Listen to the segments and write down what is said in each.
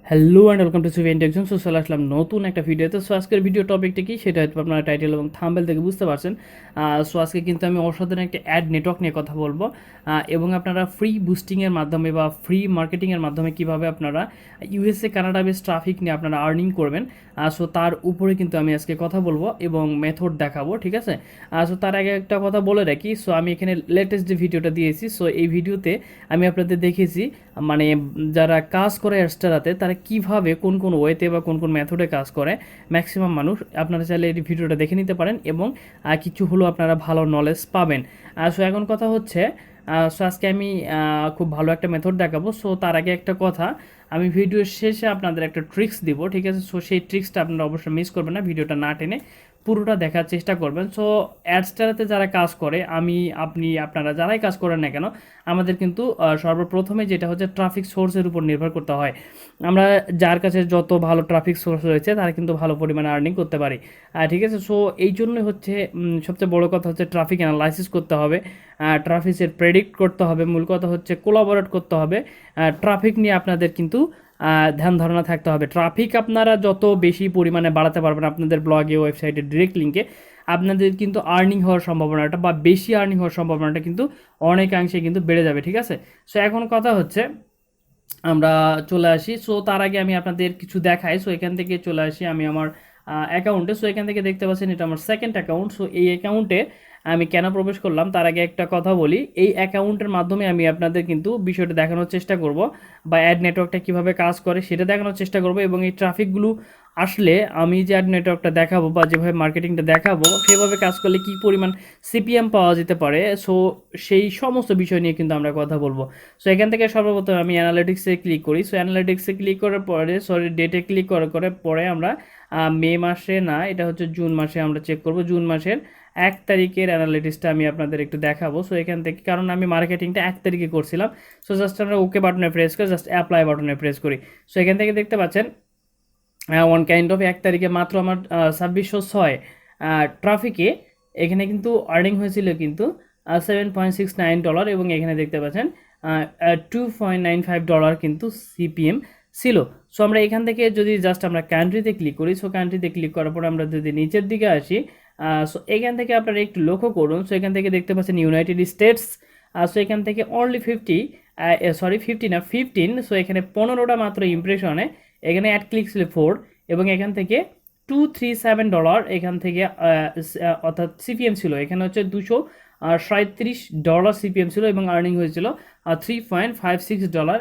Hello and welcome to সুভি ইন্টেকশন। So চলে আসলাম নতুন একটা ভিডিওতে। সো আজকের ভিডিও টপিকটা কি সেটা হয়তো আপনারা টাইটেল এবং থাম্বনেল থেকে বুঝতে পারছেন। সো আজকে কিন্তু আমি অসাধারণ একটা অ্যাড নেটওয়ার্ক নিয়ে কথা বলবো, এবং আপনারা ফ্রি বুস্টিংয়ের মাধ্যমে বা ফ্রি মার্কেটিংয়ের মাধ্যমে কীভাবে আপনারা ইউএসএ কানাডা বেস ট্রাফিক নিয়ে আপনারা আর্নিং করবেন। সো তার উপরে কিন্তু আমি আজকে কথা বলবো এবং মেথড দেখাবো, ঠিক আছে। সো তার আগে একটা কথা বলে রাখি, সো আমি এখানে লেটেস্ট যে ভিডিওটা দিয়েছি, সো এই ভিডিওতে আমি আপনাদের দেখেছি মানে যারা কাজ করে অ্যাডস্টারাতে তারা কিভাবে কোন কোন ওয়েতে বা কোন কোন মেথডে কাজ করে ম্যাক্সিমাম মানুষ। আপনারা চাইলে এই ভিডিওটা দেখে নিতে পারেন এবং কিছু হলেও আপনারা ভালো নলেজ পাবেন। সো এখন কথা হচ্ছে, সো আজকে আমি খুব ভালো একটা মেথড দেখাবো। সো তার আগে একটা কথা, আমি ভিডিওর শেষে আপনাদের একটা ট্রিক্স দিব, ঠিক আছে। সো সেই ট্রিক্সটা আপনারা অবশ্যই মিস করবেন না, ভিডিওটা না টেনে পুরোটা দেখার চেষ্টা করবেন। সো অ্যাডস্টারাতে যারা কাজ করে, আমি আপনি আপনারা যারাই কাজ করেন না কেন, আমাদের কিন্তু সর্বপ্রথমে যেটা হচ্ছে ট্রাফিক সোর্সের উপর নির্ভর করতে হয়। আমরা যার কাছে যত ভালো ট্রাফিক সোর্স রয়েছে তারা কিন্তু ভালো পরিমাণে আর্নিং করতে পারি, ঠিক আছে। সো এই জন্যই হচ্ছে সবচেয়ে বড় কথা হচ্ছে ট্রাফিক অ্যানালাইসিস করতে হবে, ট্রাফিকের প্রেডিক্ট করতে হবে, মূল কথা হচ্ছে কোলাবোরেট করতে হবে। ট্রাফিক নিয়ে আপনাদের কিন্তু ধ্যান ধারণা থাকতে হবে। ট্রাফিক আপনারা যত বেশি পরিমাণে বাড়াতে পারবেন আপনাদের ব্লগে, ওয়েবসাইটে, ডিরেক্ট লিঙ্কে, আপনাদের কিন্তু আর্নিং হওয়ার সম্ভাবনাটা বা বেশি আর্নিং হওয়ার সম্ভাবনাটা কিন্তু অনেকাংশে কিন্তু বেড়ে যাবে, ঠিক আছে। সো এখন কথা হচ্ছে আমরা চলে আসি। সো তার আগে আমি আপনাদের কিছু দেখাই। সো এখান থেকে চলে আসি আমি আমার অ্যাকাউন্টে। সো এখান থেকে দেখতে পাচ্ছেন এটা আমার সেকেন্ড অ্যাকাউন্ট। সো এই অ্যাকাউন্টে আমি কেন প্রবেশ করলাম তার আগে একটা কথা বলি, এই অ্যাকাউন্টের মাধ্যমে আমি আপনাদের কিন্তু বিষয়টা দেখানোর চেষ্টা করব বা অ্যাড নেটওয়ার্কটা কীভাবে কাজ করে সেটা দেখানোর চেষ্টা করব, এবং এই ট্রাফিকগুলো আসলে আমি যে অ্যাড নেটওয়ার্কটা দেখাবো বা যেভাবে মার্কেটিংটা দেখাবো সেভাবে কাজ করলে কী পরিমাণ সিপিএম পাওয়া যেতে পারে, সো সেই সমস্ত বিষয় নিয়ে কিন্তু আমরা কথা বলবো। সো এখান থেকে সর্বপ্রথম আমি অ্যানালিটিক্সে ক্লিক করি। সো অ্যানালিটিক্সে ক্লিক করার পরে ডেটে ক্লিক করার পরে আমরা মে মাসে না, এটা হচ্ছে জুন মাসে আমরা চেক করব। জুন মাসের 1 তারিখের অ্যানালিটিক্সটা আমি আপনাদের একটু দেখাবো। সো এখান থেকে, কারণ আমি মার্কেটিংটা 1 তারিখে করছিলাম, সো জাস্ট আমরা ওকে বাটনে প্রেস করে জাস্ট অ্যাপ্লাই বাটনে প্রেস করি। সো এখান থেকে দেখতে পাচ্ছেন ওয়ান কাইন্ড অফ 1 তারিখে মাত্র আমার 2606 ট্রাফিকে এখানে কিন্তু আর্নিং হয়েছিল কিন্তু $7.69, এবং এখানে দেখতে পাচ্ছেন $2.95 কিন্তু সিপিএম ছিল। সো আমরা এখান থেকে যদি জাস্ট আমরা কান্ট্রিতে ক্লিক করি, সো কান্ট্রিতে ক্লিক করার পর আমরা যদি নিচের দিকে আসি, সো এখান থেকে আপনারা একটু লক্ষ্য করুন। সো এখান থেকে দেখতে পাচ্ছেন ইউনাইটেড স্টেটস। সো এখান থেকে অনলি 50 না 15, সো এখানে 15টা মাত্র ইমপ্রেশনে, এখানে অ্যাড ক্লিক ছিল 4, এবং এখান থেকে $237 এখান থেকে অর্থাৎ সিপিএম ছিল, এখানে হচ্ছে $237 সিপিএম ছিল, এবং আর্নিং হয়েছিল $3.56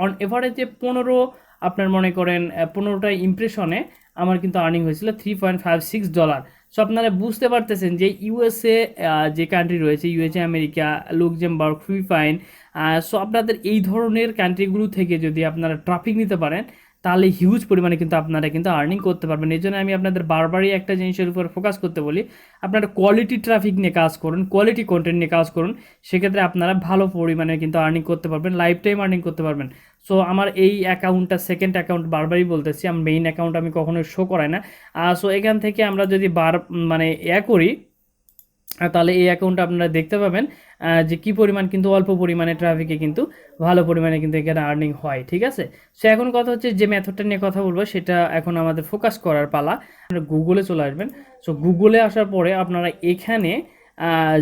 অন এভারেজে। 15 আপনার মনে করেন 15টা ইমপ্রেশনে আমার কিন্তু আর্নিং হয়েছিল $3.56। সো আপনারা বুঝতে পারতেছেন যে ইউএসএ যে কান্ট্রি রয়েছে, USA, America, Luxembourg, Philippine, so আপনাদের এই ধরনের কান্ট্রিগুলো থেকে যদি আপনারা ট্রাফিক নিতে পারেন তাহলে হিউজ পরিমাণে কিন্তু আপনারা কিন্তু আর্নিং করতে পারবেন। এই জন্য আমি আপনাদের বারবারই একটা জিনিসের উপর ফোকাস করতে বলি, আপনারা কোয়ালিটি ট্রাফিক নিয়ে কাজ করুন, কোয়ালিটি কন্টেন্ট নিয়ে কাজ করুন, সেক্ষেত্রে আপনারা ভালো পরিমাণে কিন্তু আর্নিং করতে পারবেন, লাইফ টাইম আর্নিং করতে পারবেন। সো আমার এই অ্যাকাউন্টটা সেকেন্ড অ্যাকাউন্ট, বারবারই বলতেছি, আমার মেইন অ্যাকাউন্ট আমি কখনোই শো করাই না। সো এখান থেকে আমরা যদি মানে করি, তাহলে এই অ্যাকাউন্টটা আপনারা দেখতে পাবেন যে কী পরিমাণ কিন্তু অল্প পরিমাণে ট্রাফিকে কিন্তু ভালো পরিমাণে কিন্তু এখানে আর্নিং হয়, ঠিক আছে। সো এখন কথা হচ্ছে যে মেথডটা নিয়ে কথা বলবো সেটা এখন আমাদের ফোকাস করার পালা। আপনারা গুগলে চলে আসবেন। সো গুগলে আসার পরে আপনারা এখানে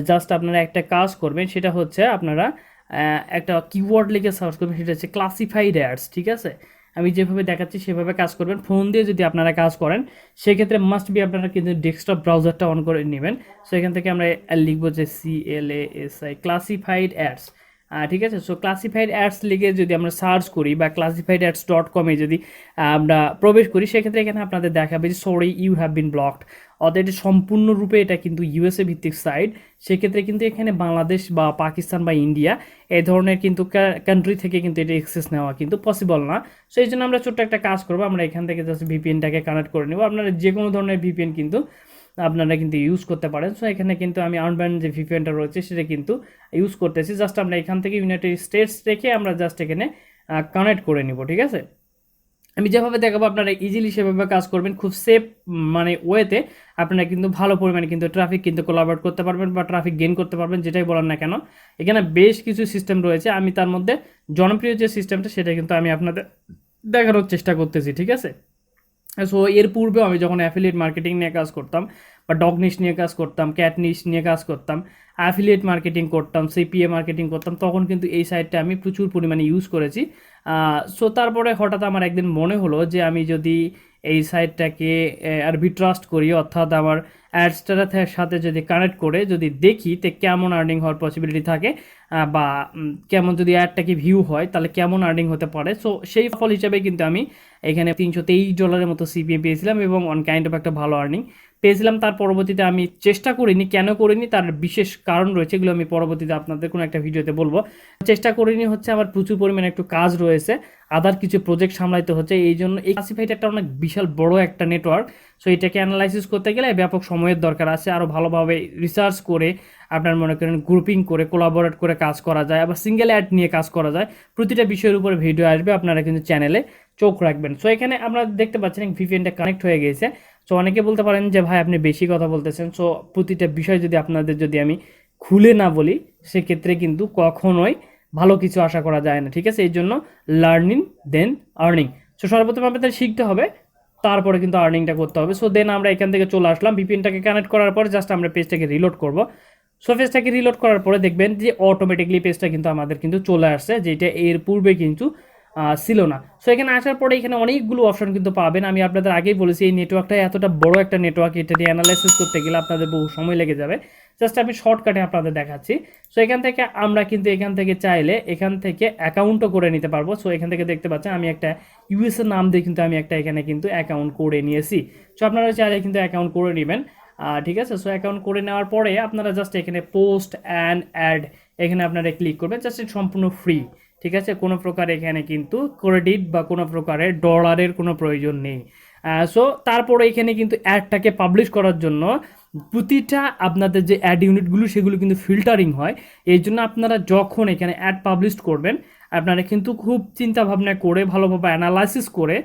জাস্ট আপনারা একটা কাজ করবেন, সেটা হচ্ছে আপনারা একটা কিওয়ার্ড লিখে সার্চ করবেন, সেটা হচ্ছে ক্লাসিফাইড অ্যাডস, ঠিক আছে। আমি যেভাবে দেখাচ্ছি সেভাবে কাজ করবেন। ফোন দিয়ে যদি আপনারা কাজ করেন সেক্ষেত্রে মাস্ট বি আপনারা কিন্তু ডেস্কটপ ব্রাউজারটা অন করে নেবেন। সো এখান থেকে আমরা লিখবো যে CLASI ক্লাসিফাইড অ্যাডস, ঠিক আছে। সো ক্লাসিফাইড অ্যাডস লিখে যদি আমরা সার্চ করি বা classifiedAds.com যদি আমরা প্রবেশ করি, সেক্ষেত্রে এখানে আপনাদের দেখাবে যে sorry you have been blocked, অর্থাৎ এটা সম্পূর্ণরূপে এটা কিন্তু ইউএসএ ভিত্তিক সাইট। সেক্ষেত্রে কিন্তু এখানে বাংলাদেশ বা পাকিস্তান বা ইন্ডিয়া এই ধরনের কিন্তু কান্ট্রি থেকে কিন্তু এটা অ্যাক্সেস নেওয়া কিন্তু পসিবল না। সো এই জন্য আমরা ছোট্ট একটা কাজ করবো, আমরা এখান থেকে জাস্ট ভিপিএনটাকে কানেক্ট করে নেব। আপনারা যে কোনো ধরনের ভিপিএন কিন্তু আপনারা কিন্তু ইউজ করতে পারেন। সো এখানে কিন্তু আমি আনব্যান্ড যে ভিপিএনটা রয়েছে সেটা কিন্তু ইউজ করতেছি। জাস্ট আমরা এখান থেকে ইউনাইটেড স্টেটস রেখে আমরা জাস্ট এখানে কানেক্ট করে নিব, ঠিক আছে। আমি যেভাবে দেখাবো আপনারা ইজিলি সেভাবে কাজ করবেন, খুব সেফ মানে ওয়েতে আপনারা কিন্তু ভালো পরিমাণে কিন্তু ট্রাফিক কিন্তু কোলাবরেট করতে পারবেন বা ট্রাফিক গেইন করতে পারবেন, যেটাই বলেন না কেন। এখানে বেশ কিছু সিস্টেম রয়েছে, আমি তার মধ্যে জনপ্রিয় যে সিস্টেমটা সেটা কিন্তু আমি আপনাদের দেখানোর চেষ্টা করতেছি, ঠিক আছে। সো এর পূর্বেও আমি যখন অ্যাফিলিয়েট মার্কেটিং নিয়ে কাজ করতাম বা ডগ নিশ নিয়ে কাজ করতাম, ক্যাট নিশ নিয়ে কাজ করতাম, অ্যাফিলিয়েট মার্কেটিং করতাম, সিপিএ মার্কেটিং করতাম, তখন কিন্তু এই সাইটটা আমি প্রচুর পরিমাণে ইউজ করেছি। সো তারপরে হঠাৎ আমার একদিন মনে হলো যে আমি যদি এই সাইটটাকে আরবি ট্রাস্ট করি, অর্থাৎ আমার অ্যাডসটার সাথে যদি কানেক্ট করে যদি দেখি তে কেমন আর্নিং হওয়ার পসিবিলিটি থাকে, বা কেমন যদি অ্যাডটা কি ভিউ হয় তাহলে কেমন আর্নিং হতে পারে। সো সেই ফল হিসাবে কিন্তু আমি এখানে $323 মতো সিপিএম পেয়েছিলাম এবং অন কাইন্ড অফ একটা ভালো আর্নিং পেয়েছিলাম। তার পরবর্তীতে আমি চেষ্টা করিনি, কেন করিনি তার বিশেষ কারণ রয়েছে, এগুলো আমি পরবর্তীতে আপনাদের কোনো একটা ভিডিওতে বলবো। চেষ্টা করিনি হচ্ছে আমার প্রচুর পরিমাণে একটু কাজ রয়েছে, আদার কিছু প্রজেক্ট সামলাইতে হচ্ছে, এই জন্য এই ক্লাসিফাইড একটা অনেক বিশাল বড় একটা নেটওয়ার্ক। সো এটাকে অ্যানালাইসিস করতে গেলে ব্যাপক সময়ের দরকার আছে, আরও ভালোভাবে রিসার্চ করে আপনার মনে করেন গ্রুপিং করে কোলাবোরেট করে কাজ করা যায়, আবার সিঙ্গেল অ্যাড নিয়ে কাজ করা যায়, প্রতিটা বিষয়ের উপরে ভিডিও আসবে, আপনারা কিন্তু চ্যানেলে চোখ রাখবেন। সো এখানে আমরা দেখতে পাচ্ছেন ভিপিএনটা কানেক্ট হয়ে গেছে। সো অনেকে বলতে পারেন যে ভাই আপনি বেশি কথা বলতেছেন। সো প্রতিটা বিষয় যদি আপনাদের যদি আমি খুলে না বলি সেক্ষেত্রে কিন্তু কখনোই ভালো কিছু আশা করা যায় না, ঠিক আছে। এই জন্য লার্নিং দেন আর্নিং। সো সর্বপ্রথম আপনাদের শিখতে হবে, তারপরে কিন্তু আর্নিংটা করতে হবে। সো দেন আমরা এখান থেকে চলে আসলাম, ভিপিএনটাকে কানেক্ট করার পরে জাস্ট আমরা পেজটাকে রিলোড করব। সো পেজটাকে রিলোড করার পরে দেখবেন যে অটোমেটিকলি পেজটা কিন্তু আমাদের কিন্তু চলে আসছে, যেটা এর পূর্বে কিন্তু ছিল না। সো এখানে আসার পরে এখানে অনেকগুলো অপশন কিন্তু পাবেন। আমি আপনাদের আগেই বলেছি এই নেটওয়ার্কটা এতটা বড় একটা নেটওয়ার্ক, এটা দিয়ে অ্যানালাইসিস করতে গেলে আপনাদের বহু সময় লেগে যাবে। জাস্ট আমি শর্টকাটে আপনাদের দেখাচ্ছি। সো এখান থেকে আমরা কিন্তু এখান থেকে চাইলে এখান থেকে অ্যাকাউন্টও করে নিতে পারবো। সো এখান থেকে দেখতে পাচ্ছেন আমি একটা ইউএসএর নাম দিয়ে কিন্তু আমি একটা এখানে কিন্তু অ্যাকাউন্ট করে নিয়েছি। সো আপনারা চাইলে কিন্তু অ্যাকাউন্ট করে নেবেন, ঠিক আছে। সো অ্যাকাউন্ট করে নেওয়ার পরে আপনারা জাস্ট এখানে পোস্ট অ্যান্ড অ্যাড এখানে আপনারা ক্লিক করবেন, জাস্ট সম্পূর্ণ ফ্রি, ঠিক আছে। কোনো প্রকার এখানে কিন্তু ক্রেডিট বা কোনো প্রকারের ডলারের কোনো প্রয়োজন নেই। সো তারপরে এখানে কিন্তু অ্যাডটাকে পাবলিশ করার জন্য প্রতিটা আপনাদের যে অ্যাড ইউনিটগুলো সেগুলো কিন্তু ফিল্টারিং হয়। এই জন্য আপনারা যখন এখানে অ্যাড পাবলিশ করবেন আপনারা কিন্তু খুব চিন্তা ভাবনা করে ভালোভাবে অ্যানালাইসিস করে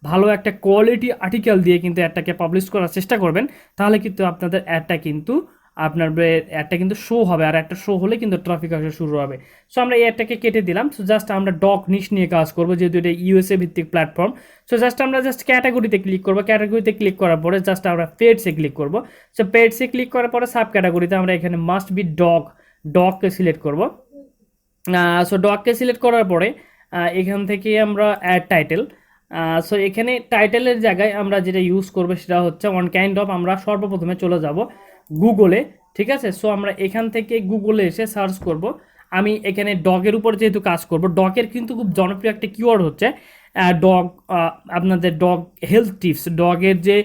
ভালো একটা কোয়ালিটি আর্টিকেল দিয়ে কিন্তু অ্যাডটাকে পাবলিশ করার চেষ্টা করবেন, তাহলে কিন্তু আপনাদের অ্যাডটা কিন্তু আপনার অ্যাডটা কিন্তু শো হবে, আর একটা শো হলে কিন্তু ট্রাফিক আসা শুরু হবে। সো আমরা এই অ্যাডটাকে কেটে দিলাম। সো জাস্ট আমরা ডগ নিশ নিয়ে কাজ করবো, যেহেতু এটা ইউএসএ ভিত্তিক প্ল্যাটফর্ম। সো জাস্ট আমরা জাস্ট ক্যাটাগরিতে ক্লিক করবো, ক্যাটাগরিতে ক্লিক করার পরে জাস্ট আমরা পেডসে ক্লিক করবো। সো পেডসে ক্লিক করার পরে সাব ক্যাটাগরিতে আমরা এখানে মাস্ট বি ডগকে সিলেক্ট করবো। সো ডগকে সিলেক্ট করার পরে এখান থেকে আমরা অ্যাড টাইটেল। সো এখানে টাইটেলের জায়গায় আমরা যেটা ইউজ করবো সেটা হচ্ছে ওয়ান কাইন্ড অফ, আমরা সর্বপ্রথমে চলে যাব গুগলে, ঠিক আছে। সো আমরা এখান থেকে গুগলে এসে সার্চ করব। আমি এখানে ডগের উপর যেহেতু কাজ করব, ডগের কিন্তু খুব জনপ্রিয় একটা কিওয়ার্ড হচ্ছে ডগ, আপনাদের ডগ হেলথ টিপস, ডগের যে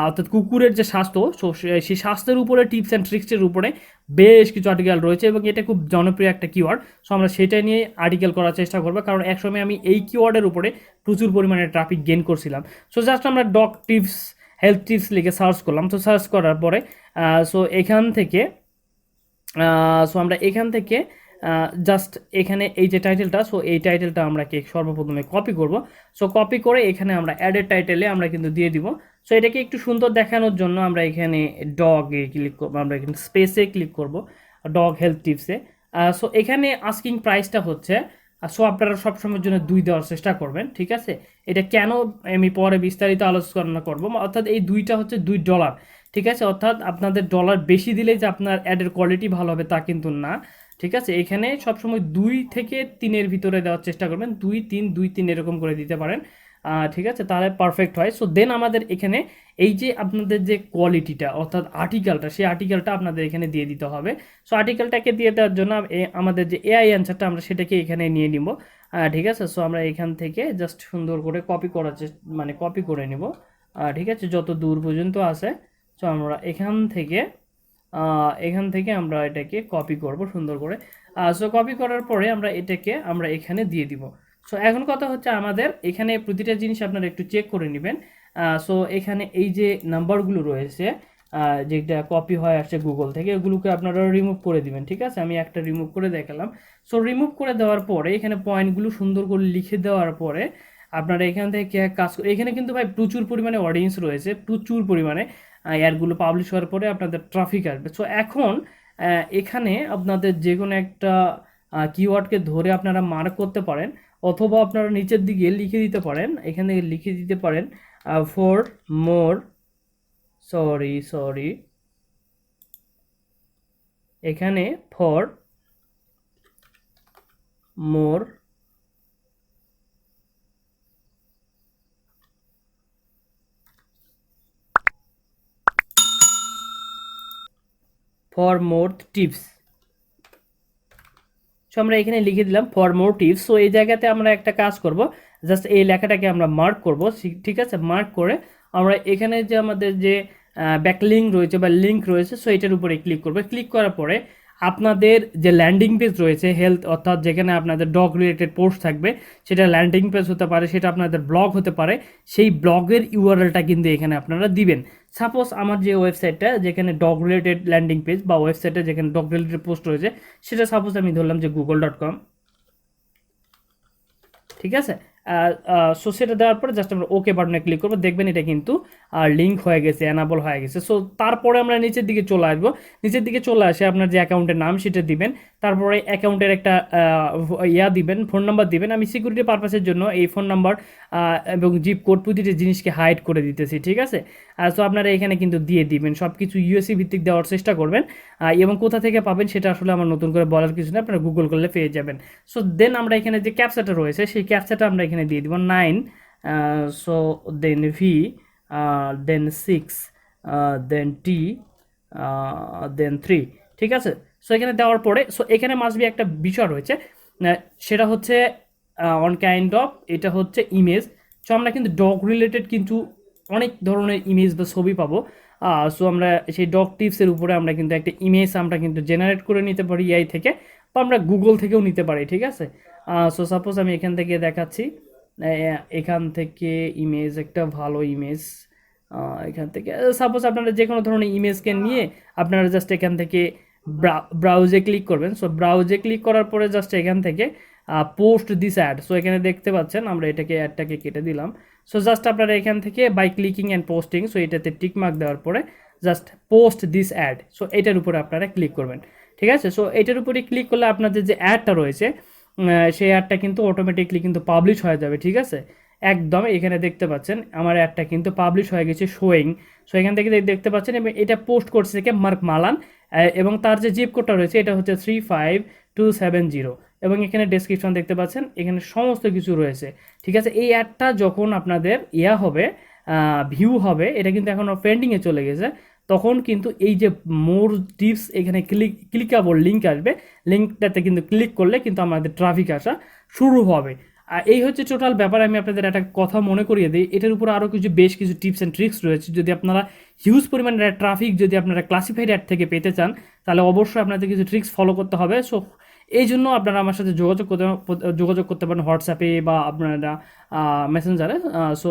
অর্থাৎ কুকুরের যে স্বাস্থ্য, সো সেই স্বাস্থ্যের উপরে টিপস অ্যান্ড ট্রিক্সের উপরে বেশ কিছু আর্টিকেল রয়েছে এবং এটা খুব জনপ্রিয় একটা কিওয়ার্ড। সো আমরা সেটা নিয়ে আর্টিকেল করার চেষ্টা করবো, কারণ একসময় আমি এই কিওয়ার্ডের উপরে প্রচুর পরিমাণে ট্রাফিক গেইন করছিলাম। সো জাস্ট আমরা ডগ টিপস হেলথ টিপস লিখে সার্চ করলাম। তো সার্চ করার পরে সো এখান থেকে আমরা এখান থেকে জাস্ট এখানে এই যে টাইটেলটা, সো এই টাইটেলটা আমরা সর্বপ্রথমে কপি করব। সো কপি করে এখানে আমরা অ্যাডের টাইটেলে আমরা কিন্তু দিয়ে দিব। সো এটাকে একটু সুন্দর দেখানোর জন্য আমরা এখানে ডগে ক্লিক করবো, আমরা এখানে স্পেসে ক্লিক করব, ডগ হেলথ টিপসে। সো এখানে আস্কিং প্রাইসটা হচ্ছে, সো আপনারা সবসময়ের জন্য 2 দেওয়ার চেষ্টা করবেন, ঠিক আছে। এটা কেন আমি পরে বিস্তারিত আলোচনা করবো, অর্থাৎ এই 2টা হচ্ছে $2, ঠিক আছে। অর্থাৎ আপনাদের ডলার বেশি দিলেই যে আপনার অ্যাডের কোয়ালিটি ভালো হবে তা কিন্তু না, ঠিক আছে। এখানে সবসময় 2 থেকে 3-এর ভিতরে দেওয়ার চেষ্টা করবেন, 2-3 এরকম করে দিতে পারেন, ঠিক আছে, তাহলে পারফেক্ট হয়। সো দেন আমাদের এখানে এই যে আপনাদের যে কোয়ালিটিটা অর্থাৎ আর্টিকেলটা, সেই আর্টিকেলটা আপনাদের এখানে দিয়ে দিতে হবে। সো আর্টিকেলটাকে দিয়ে দেওয়ার জন্য আমাদের যে এআই অ্যান্সারটা আমরা সেটাকে এখানে নিয়ে নিব, ঠিক আছে। সো আমরা এখান থেকে জাস্ট সুন্দর করে কপি করার মানে কপি করে নিব, ঠিক আছে, যত দূর পর্যন্ত আছে। সো আমরা এখান থেকে আমরা এটাকে কপি করব সুন্দর করে। সো কপি করার পরে আমরা এটাকে আমরা এখানে দিয়ে দিব। সো এখন কথা হচ্ছে আমাদের এখানে প্রতিটা জিনিস আপনারা একটু চেক করে নেবেন। সো এখানে এই যে নাম্বারগুলো রয়েছে যেটা কপি হয়ে আসছে গুগল থেকে, এগুলোকে আপনারা রিমুভ করে দিবেন, ঠিক আছে। আমি একটা রিমুভ করে দেখালাম। সো রিমুভ করে দেওয়ার পরে এখানে পয়েন্টগুলো সুন্দর করে লিখে দেওয়ার পরে আপনারা এখান থেকে কাজ এখানে কিন্তু ভাই প্রচুর পরিমাণে অডিয়েন্স রয়েছে, প্রচুর পরিমাণে অ্যাডগুলো পাবলিশ হওয়ার পরে আপনাদের ট্রাফিক আসবে। সো এখন এখানে আপনাদের যে কোনো একটা কিওয়ার্ডকে ধরে আপনারা মার্ক করতে পারেন, অথবা আপনারা নিচের দিকে লিখে দিতে পারেন, এখানে লিখে দিতে পারেন ফর মোর সরি এখানে ফর মোর টিপস। সো আমরা এখানে লিখে দিলাম ফর মোর টিপস। সো এই জায়গাতে আমরা একটা কাজ করব, জাস্ট এই লেখাটাকে আমরা মার্ক করব, ঠিক আছে? মার্ক করে আমরা এখানে যে আমাদের যে ব্যাকলিঙ্ক রয়েছে বা লিঙ্ক রয়েছে, সো এটার উপরে ক্লিক করবে। ক্লিক করার পরে আপনাদের যে ল্যান্ডিং পেজ রয়েছে হেলথ, অর্থাৎ যেখানে আপনাদের ডগ রিলেটেড পোস্ট থাকবে, সেটা ল্যান্ডিং পেজ হতে পারে, সেটা আপনাদের ব্লগ হতে পারে, সেই ব্লগের ইউআরএলটা কিন্তু এখানে আপনারা দিবেন। সাপোজ আমার যে ওয়েবসাইটটা যেখানে ডগ রিলেটেড ল্যান্ডিং পেজ বা ওয়েবসাইটে যেখানে ডগ রিলেটেড পোস্ট রয়েছে, সেটা সাপোজ আমি ধরলাম যে google.com, ঠিক আছে? সো সেটা দেওয়ার পরে জাস্ট আমরা ওকে বাটনে ক্লিক করবো, দেখবেন এটা কিন্তু লিঙ্ক হয়ে গেছে, অ্যানাবল হয়ে গেছে। সো তারপরে আমরা নিচের দিকে চলে আসবো, নিচের দিকে চলে আসে আপনার যে অ্যাকাউন্টের নাম সেটা দিবেন, তারপরে অ্যাকাউন্টের একটা দিবেন, ফোন নাম্বার দিবেন। আমি সিকিউরিটি পারপাসের জন্য এই ফোন নাম্বার এবং জিপ কোড প্রতিটি জিনিসকে হাইড করে দিতেছি, ঠিক আছে? সো আপনারা এখানে কিন্তু দিয়ে দিবেন, সব কিছু ইউএসএ ভিত্তিক দেওয়ার চেষ্টা করবেন, এবং কোথা থেকে পাবেন সেটা আসলে আমার নতুন করে বলার কিছু না, আপনারা গুগল করলে পেয়ে যাবেন। সো দেন আমরা এখানে যে ক্যাপচাটা রয়েছে সেই ক্যাপচাটা আমরা এখানে দিয়ে দিব 9, সো দেন ভি, দেন 6, দেন টি, দেন 3, ঠিক আছে? সো এখানে দেওয়ার পরে সো এখানে মাস্ট বি একটা বিষয় রয়েছে, সেটা হচ্ছে অন কাইন্ড অফ, এটা হচ্ছে ইমেজ। সো আমরা কিন্তু ডগ রিলেটেড কিন্তু অনেক ধরনের ইমেজ বা ছবি পাবো। সো আমরা সেই ডগ টিপসের উপরে আমরা কিন্তু একটা ইমেজ আমরা কিন্তু জেনারেট করে নিতে পারি এআই থেকে, বা আমরা গুগল থেকেও নিতে পারি, ঠিক আছে? সো সাপোজ আমি এখান থেকে দেখাচ্ছি, এখান থেকে ইমেজ, একটা ভালো ইমেজ, এখান থেকে সাপোজ আপনারা যে কোনো ধরনের ইমেজকে নিয়ে আপনারা জাস্ট এখান থেকে ব্রাউজে ক্লিক করবেন। সো ব্রাউজে ক্লিক করার পরে জাস্ট এখান থেকে পোস্ট দিস অ্যাড, সো এখানে দেখতে পাচ্ছেন আমরা এটাকে অ্যাডটাকে কেটে দিলাম। সো জাস্ট আপনারা এখান থেকে by clicking and posting, so এটাতে টিক মার্ক দেওয়ার পরে just post this ad, so এটার উপরে আপনারা ক্লিক করবেন, ঠিক আছে? সো এটার উপরে ক্লিক করলে আপনাদের যে অ্যাডটা রয়েছে সেই অ্যাডটা কিন্তু অটোমেটিকলি কিন্তু পাবলিশ হয়ে যাবে, ঠিক আছে? একদম এখানে দেখতে পাচ্ছেন আমার অ্যাডটা কিন্তু পাবলিশ হয়ে গেছে শোয়িং। সো এখান থেকে দেখতে পাচ্ছেন, এবং এটা পোস্ট করছে থেকে মার্ক মালান, এবং তার যে জিপ কোডটা রয়েছে এটা হচ্ছে 35270, এবং এখানে ডেসক্রিপশন দেখতে পাচ্ছেন, এখানে সমস্ত কিছু রয়েছে, ঠিক আছে? এই অ্যাডটা যখন আপনাদের হবে, ভিউ হবে, এটা কিন্তু এখন পেন্ডিংয়ে চলে গেছে, তখন কিন্তু এই যে মোর টিপস এখানে ক্লিকাবল লিঙ্ক আসবে, লিঙ্কটাতে কিন্তু ক্লিক করলে কিন্তু আমাদের ট্রাফিক আসা শুরু হবে। এই হচ্ছে টোটাল ব্যাপার। আমি আপনাদের একটা কথা মনে করিয়ে দিই, এটার উপর আরও বেশ কিছু টিপস অ্যান্ড ট্রিক্স রয়েছে। যদি আপনারা হিউজ পরিমাণের ট্রাফিক যদি আপনারা ক্লাসিফাইড অ্যাড থেকে পেতে চান, তাহলে অবশ্যই আপনাদের কিছু ট্রিক্স ফলো করতে হবে। সো এই জন্য আপনারা আমার সাথে যোগাযোগ করতে পারেন হোয়াটসঅ্যাপে বা আপনারা মেসেঞ্জারে। সো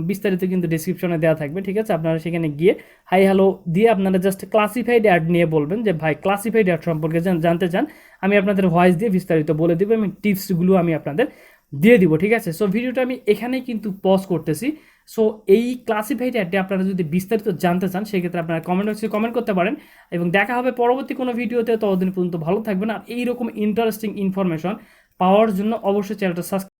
বিস্তারিত কিন্তু ডিসক্রিপশনে দেওয়া থাকবে, ঠিক আছে? আপনারা সেখানে গিয়ে হাই হ্যালো দিয়ে আপনারা জাস্ট ক্লাসিফাইড অ্যাড নিয়ে বলবেন যে ভাই ক্লাসিফাইড অ্যাড সম্পর্কে জানতে চান, আমি আপনাদের ভয়েস দিয়ে বিস্তারিত বলে দেবো, এবং টিপসগুলো আমি আপনাদের দিয়ে দিব, ঠিক আছে? সো ভিডিওটা আমি এখানেই কিন্তু পজ করতেছি। সো এই ক্লাসিফাইড অ্যাডে আপনারা যদি বিস্তারিত জানতে চান, সেক্ষেত্রে আপনারা কমেন্ট বক্সে কমেন্ট করতে পারেন, এবং দেখা হবে পরবর্তী কোনো ভিডিওতে। ততদিন পর্যন্ত ভালো থাকবেন, আর এইরকম ইন্টারেস্টিং ইনফরমেশন পাওয়ার জন্য অবশ্যই চ্যানেলটা সাবস্ক্রাইব